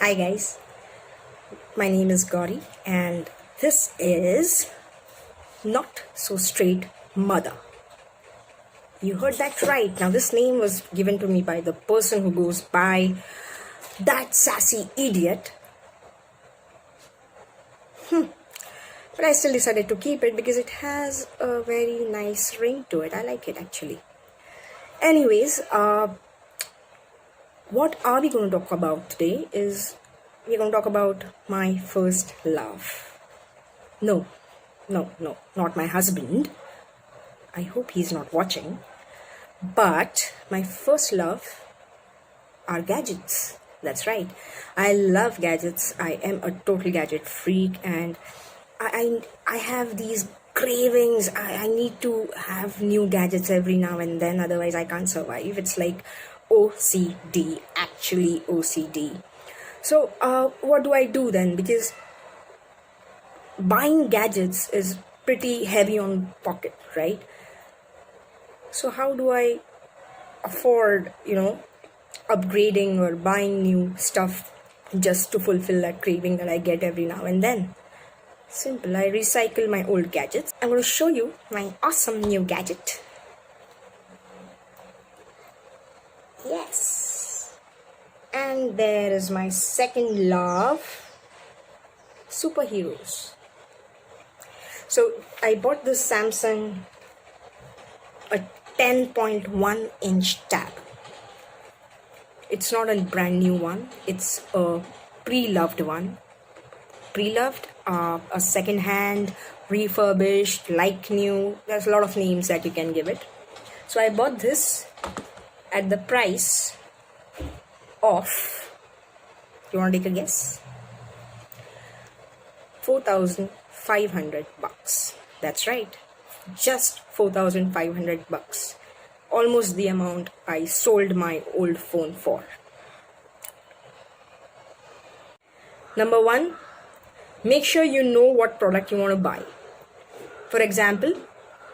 Hi guys, my name is Gauri and this is Not So Straight Mother. You heard that right. Now this name was given to me by the person who goes by that sassy idiot. But I still decided to keep it because it has a very nice ring to it. I like it actually. Anyways, what are we going to talk about today is we're going to talk about my first love. No, not my husband. I hope he's not watching. But my first love are gadgets. That's right. I love gadgets. I am a total gadget freak and I have these cravings. I need to have new gadgets every now and then, otherwise I can't survive. It's like OCD, actually OCD. So what do I do then? Because buying gadgets is pretty heavy on pocket, right? So how do I afford, upgrading or buying new stuff just to fulfill that craving that I get every now and then? Simple. I recycle my old gadgets. I'm going to show you my awesome new gadget. Yes. And there is my second love, superheroes. So I bought this Samsung a 10.1 inch tab. It's not a brand new one. It's a pre-loved one. Pre-loved, a second hand, refurbished, like new. There's a lot of names that you can give it. So I bought this at the price of, you want to take a guess? 4,500 bucks. That's right. Just 4,500 bucks. Almost the amount I sold my old phone for. Number one, make sure you know what product you want to buy. For example,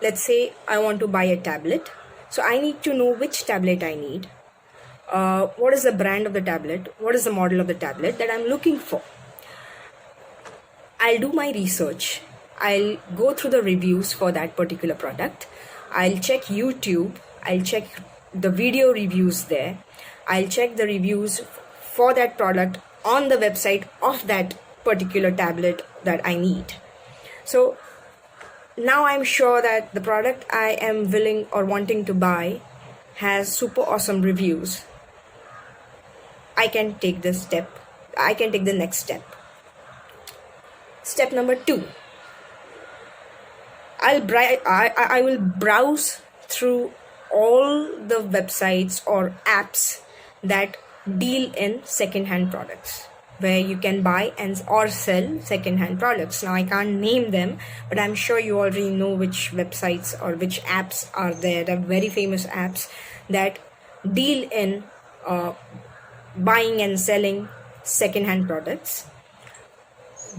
let's say I want to buy a tablet. So I need to know which tablet I need. What is the brand of the tablet? What is the model of the tablet that I'm looking for? I'll do my research. I'll go through the reviews for that particular product. I'll check YouTube. I'll check the video reviews there. I'll check the reviews for that product on the website of that particular tablet that I need. So now I'm sure that the product I am willing or wanting to buy has super awesome reviews. I can take this step. I can take the next step. Step number 2. I will browse through all the websites or apps that deal in second-hand products, where you can buy and or sell second-hand products. Now I can't name them, but I'm sure you already know which websites or which apps are there. They're very famous apps that deal in buying and selling second-hand products,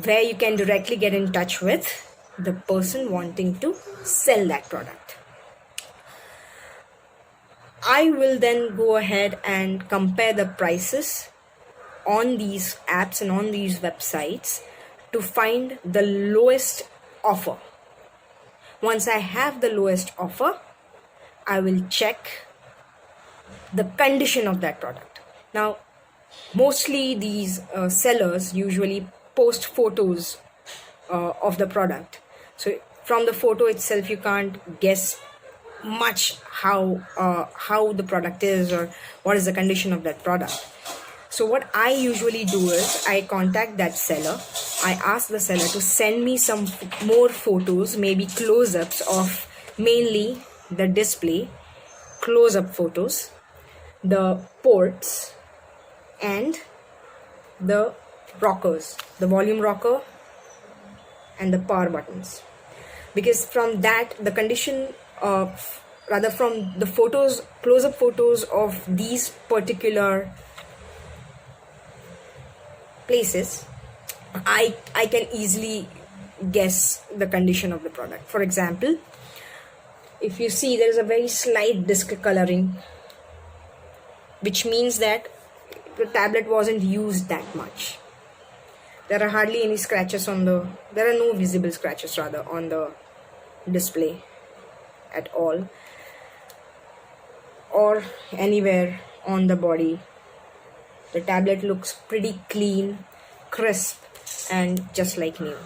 where you can directly get in touch with the person wanting to sell that product. I will then go ahead and compare the prices on these apps and on these websites to find the lowest offer. Once I have the lowest offer, I will check the condition of that product. Now, mostly these sellers usually post photos of the product. So from the photo itself, you can't guess much how the product is or what is the condition of that product. So what I usually do is I contact that seller. I ask the seller to send me some more photos, maybe close-ups of mainly the display, close-up photos, the ports, and the rockers, the volume rocker and the power buttons. Because from that, the condition of, rather from the photos, close-up photos of these particular places, I can easily guess the condition of the product. For example, if you see, there is a very slight disc coloring, which means that the tablet wasn't used that much. There are hardly any scratches there are no visible scratches rather on the display at all, or anywhere on the body. The tablet looks pretty clean, crisp, and just like new.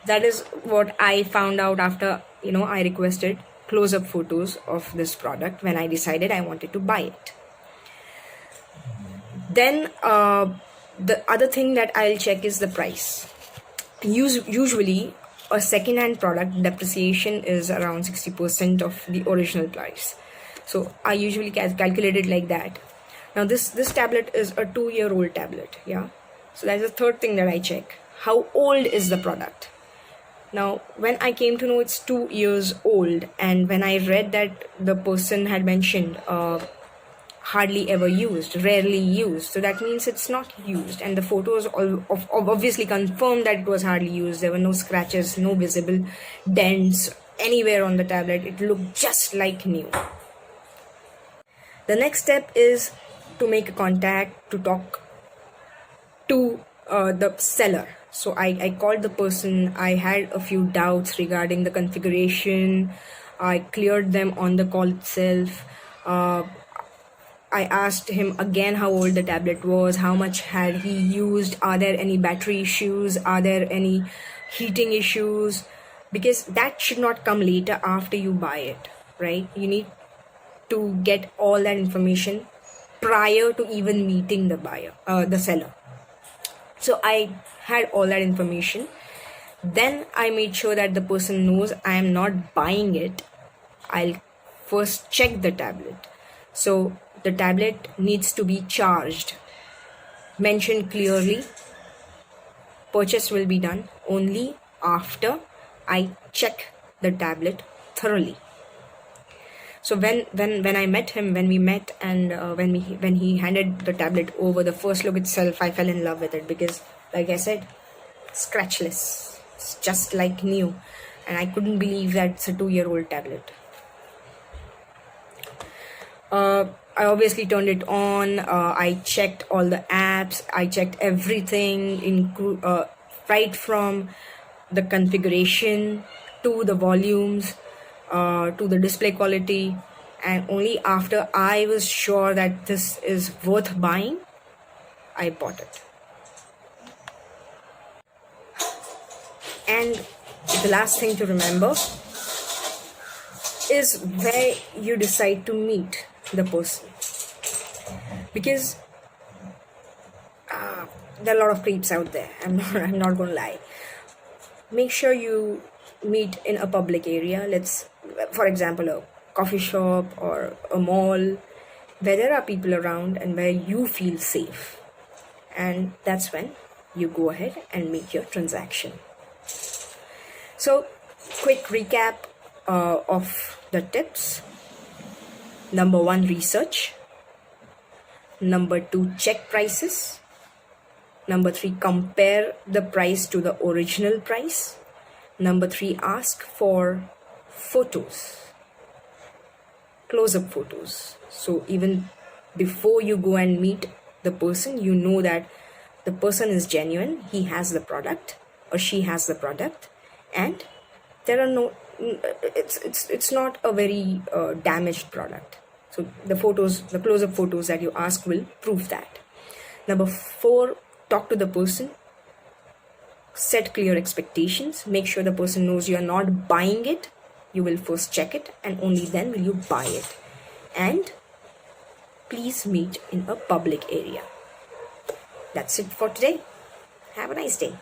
That is what I found out after, I requested close-up photos of this product when I decided I wanted to buy it. Then the other thing that I'll check is the price. Usually a second-hand product depreciation is around 60% of the original price. So I usually calculate it like that. Now this tablet is a 2-year-old tablet. Yeah. So that's the third thing that I check. How old is the product? Now, when I came to know it's 2 years old, and when I read that the person had mentioned hardly ever used, rarely used, so that means it's not used, and the photos obviously confirmed that it was hardly used. There were no scratches, no visible dents anywhere on the tablet. It looked just like new. The next step is to make a contact, to talk to the seller. So I called the person. I had a few doubts regarding the configuration. I cleared them on the call itself. I asked him again how old the tablet was, how much had he used, are there any battery issues, are there any heating issues, because that should not come later after you buy it, right? You need to get all that information prior to even meeting the seller. So I had all that information. Then I made sure that the person knows I am not buying it. I'll first check the tablet. So the tablet needs to be charged. Mentioned clearly, purchase will be done only after I check the tablet thoroughly. So when I met him, when we met, and when he handed the tablet over, the first look itself, I fell in love with it, because, like I said, scratchless, it's just like new, and I couldn't believe that it's a 2-year-old tablet. I obviously turned it on. I checked all the apps. I checked everything, right from the configuration to the volumes, to the display quality, and only after I was sure that this is worth buying, I bought it. And the last thing to remember is where you decide to meet the person, because there are a lot of creeps out there. I'm not gonna lie. Make sure you meet in a public area. For example, a coffee shop or a mall, where there are people around and where you feel safe, and that's when you go ahead and make your transaction. So, quick recap of the tips. Number 1, research. Number 2, check prices. Number 3, compare the price to the original price. Number 3, ask for photos, close-up photos. So even before you go and meet the person, you know that the person is genuine, he has the product or she has the product, and there are no, it's not a very damaged product. So the close-up photos that you ask will prove that. Number 4, talk to the person. Set clear expectations. Make sure the person knows you are not buying it. You will first check it, and only then will you buy it. And please meet in a public area. That's it for today. Have a nice day.